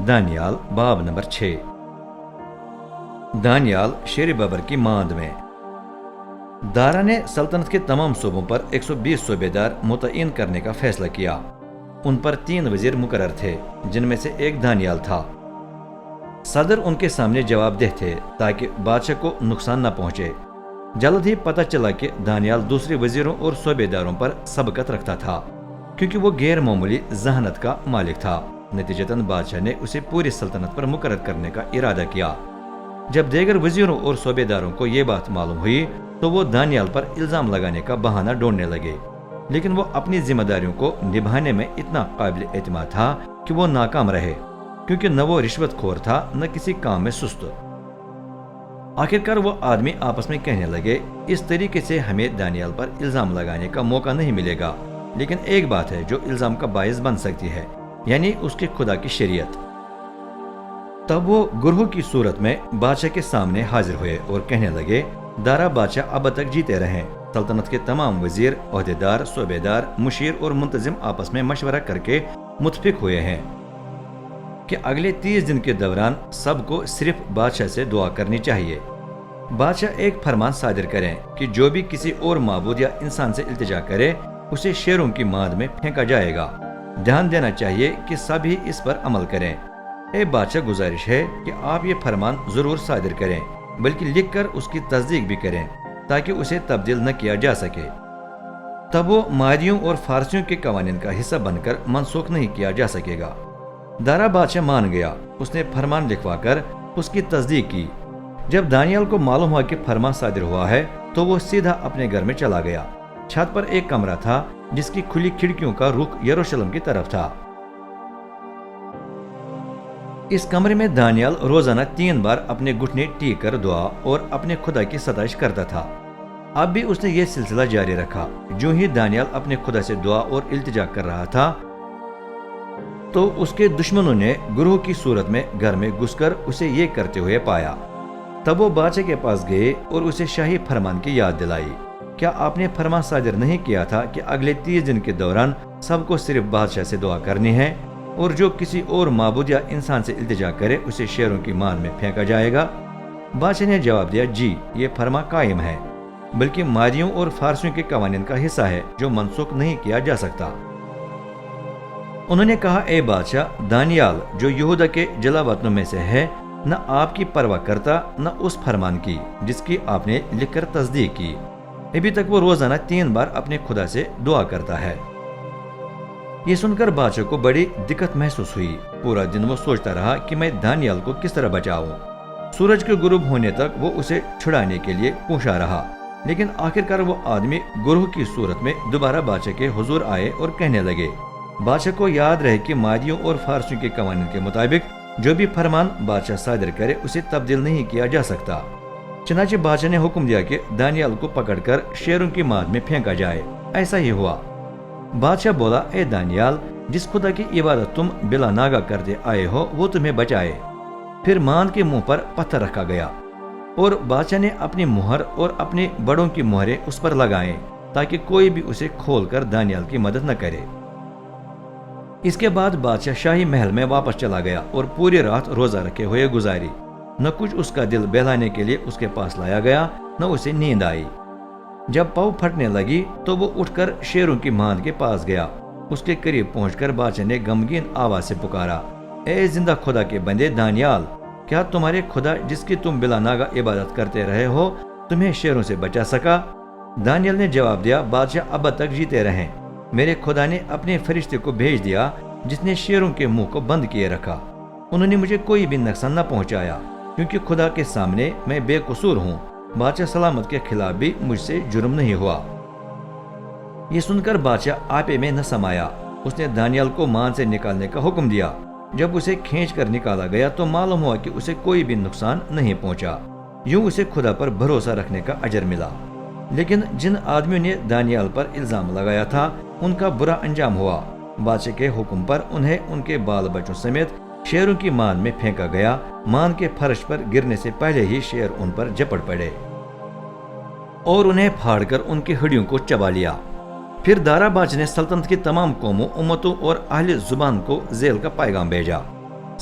दानियाल बाब नंबर 6। दानियाल शेर बबर की मांद में। दारा ने सल्तनत के तमाम सूबों पर 120 सूबेदार मुतयन करने का फैसला किया। उन पर 3 वजीर मुकर्रर थे, जिनमें से एक दानियाल था। सदर उनके सामने जवाबदेह थे ताकि बादशाह को नुकसान न पहुंचे। जल्द ही पता चला कि दानियाल दूसरे वजीरों और सूबेदारों पर सबकत रखता था, क्योंकि वो गैर मामूली जहानत का मालिक था। नतीजतन बादशाह ने उसे पूरी सल्तनत पर मुकर्रर करने का इरादा किया। जब दीगर वजीरों और सूबेदारों को ये बात मालूम हुई तो वो दानियाल पर इल्जाम लगाने का बहाना ढूंढने लगे, लेकिन वो अपनी जिम्मेदारियों को निभाने में इतना काबिल एतमाद था कि वो नाकाम रहे, क्योंकि न वो रिश्वतखोर था न किसी काम में सुस्त। आखिरकार वो आदमी आपस में कहने लगे, इस तरीके से हमें दानियाल पर इल्जाम लगाने का मौका नहीं मिलेगा, लेकिन एक बात है जो इल्जाम का बायस बन सकती है, यानी उसके खुदा की शरीयत। तब वो गुरहु की सूरत में बादशाह के सामने हाजिर हुए और कहने लगे, दारा बादशाह अब तक जीते रहें। सल्तनत के तमाम वजीर, ओहदेदार, सूबेदार, मुशीर और मुंतजिम आपस में मशवरा करके मुत्फिक हुए हैं कि अगले 30 दिन के दौरान सबको सिर्फ बादशाह से दुआ करनी चाहिए। बादशाह एक फरमान सादिर करें कि जो भी किसी और माबूद या इंसान से इल्तिजा करे उसे शेरों की माद में फेंका जाएगा। ध्यान देना चाहिए कि सभी इस पर अमल करें। ए बादशाह, गुजारिश है कि आप ये फरमान जरूर सादिर करें, बल्कि लिखकर उसकी तस्दीक भी करें ताकि उसे तब्दील न किया जा सके। तब वो मादियों और फारसियों के कवानीन का हिस्सा बनकर मनसूख नहीं किया जा सकेगा। दारा बादशाह मान गया। उसने फरमान लिखवाकर उसकी तस्दीक की। जब दानियाल को मालूम हुआ कि फरमान सादिर हुआ है तो वो सीधा अपने घर में चला गया। छत पर एक कमरा था जिसकी खुली खिड़कियों का रुख यरूशलेम की तरफ था। इस कमरे में दानियाल रोजाना 3 बार अपने घुटने टेक कर दुआ और अपने खुदा की सताइश करता था। अब भी उसने ये सिलसिला जारी रखा। जो ही दानियाल अपने खुदा से दुआ और इल्तिजा कर रहा था तो उसके दुश्मनों ने गुरहु की सूरत में घर में घुसकर उसे ये करते हुए पाया। तब वो बादशाह के पास गए और उसे शाही फरमान की याद दिलाई। क्या आपने फरमान सादिर नहीं किया था कि अगले 30 दिन के दौरान सबको सिर्फ बादशाह से दुआ करनी है, और जो किसी और माबूद या इंसान से इल्तिजा करे उसे शेरों की मार में फेंका जाएगा? बादशाह ने जवाब दिया, जी, ये फरमा कायम है, बल्कि मादियों और फारसियों के कवानीन का हिस्सा है जो मनसूख नहीं किया जा सकता। उन्होंने कहा, ए बादशाह, दानियाल जो यहूदा के जलावतनों में से है न आपकी परवाह करता न उस फरमान की जिसकी आपने लिखकर तस्दीक की। अभी तक वो रोजाना 3 बार अपने खुदा से दुआ करता है। ये सुनकर बादशाह को बड़ी दिक्कत महसूस हुई। पूरा दिन वो सोचता रहा कि मैं दानियाल को किस तरह बचाऊं। सूरज के गुरूब होने तक वो उसे छुड़ाने के लिए पूछा रहा, लेकिन आखिरकार वो आदमी गुरहु की सूरत में दोबारा बादशाह के हुजूर आए और कहने लगे, बादशाह को याद रहे कि मादियों और फारसियों के कवानीन के मुताबिक जो भी फरमान बादशाह सादिर करे उसे तब्दील नहीं किया जा सकता। चनाचे बादशाह ने हुक्म दिया कि दानियाल को पकड़कर शेरों की माद में फेंका जाए। ऐसा ही हुआ। बादशाह बोला, ए दानियाल, जिस खुदा की इबादत तुम बिला नागा करते आए हो वो तुम्हें बचाए। फिर मांद के मुंह पर पत्थर रखा गया और बादशाह ने अपनी मुहर और अपने बड़ों की मुहरें उस पर लगाएं ताकि कोई भी उसे खोलकर दानियाल की मदद न करे। इसके बाद बादशाह शाही महल में वापस चला गया और पूरी रात रोजा रखे हुए गुजारी। न कुछ उसका दिल बहलाने के लिए उसके पास लाया गया, न उसे नींद आई। जब पाँव फटने लगी तो वो उठकर शेरों की मांद के पास गया। उसके करीब पहुंचकर बादशाह ने गमगीन आवाज से पुकारा, ए जिंदा खुदा के बंदे दानियाल, क्या तुम्हारे खुदा जिसकी तुम बिला नागा इबादत करते रहे हो तुम्हें शेरों से बचा सका? दानियाल ने जवाब दिया, बादशाह अब तक जीते रहें। मेरे खुदा ने अपने फरिश्ते को भेज दिया जिसने शेरों के मुंह को बंद किए रखा। उन्होंने मुझे कोई भी नुकसान न पहुंचाया, क्योंकि खुदा के सामने मैं बेकसूर हूँ। बादशाह सलामत के खिलाफ भी मुझसे जुर्म नहीं हुआ। ये सुनकर बादशाह आपे में न समाया। उसने दानियाल को मान से निकालने का हुक्म दिया। जब उसे खींच कर निकाला गया तो मालूम हुआ कि उसे कोई भी नुकसान नहीं पहुंचा। यूं उसे खुदा पर भरोसा रखने का अजर मिला। लेकिन जिन आदमियों ने दानियाल पर इल्जाम लगाया था उनका बुरा अंजाम हुआ। बादशाह के हुक्म पर उन्हें उनके बाल बच्चों समेत शेरों की मान में फेंका गया। मान के फर्श पर गिरने से पहले ही शेर उन पर झपट पड़े और उन्हें फाड़कर उनकी हड्डियों को चबा लिया। फिर दारा बादशाह ने सल्तनत की तमाम कौमों, उम्मतों और अहले जुबान को जेल का पैगाम भेजा।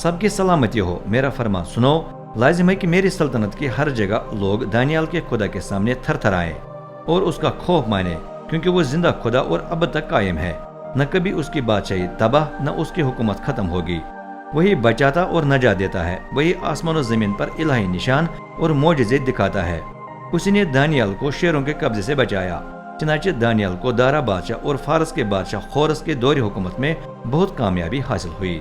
سب کی سلامتی ہو، میرا فرمان سنو۔ لازم ہے کہ میری سلطنت کی ہر جگہ لوگ دانیال کے خدا کے سامنے تھر تھر آئیں اور اس کا خوف مانیں، کیونکہ وہ زندہ خدا اور اب تک قائم ہے۔ نہ کبھی اس کی بادشاہی تباہ، نہ اس کی حکومت ختم ہوگی۔ وہی بچاتا اور نجات دیتا ہے، وہی آسمان و زمین پر الہی نشان اور معجزے دکھاتا ہے۔ اسی نے دانیال کو شیروں کے قبضے سے بچایا، چنانچہ دانیال کو دارا بادشاہ اور فارس کے بادشاہ خورس کے دور حکومت میں بہت کامیابی حاصل ہوئی۔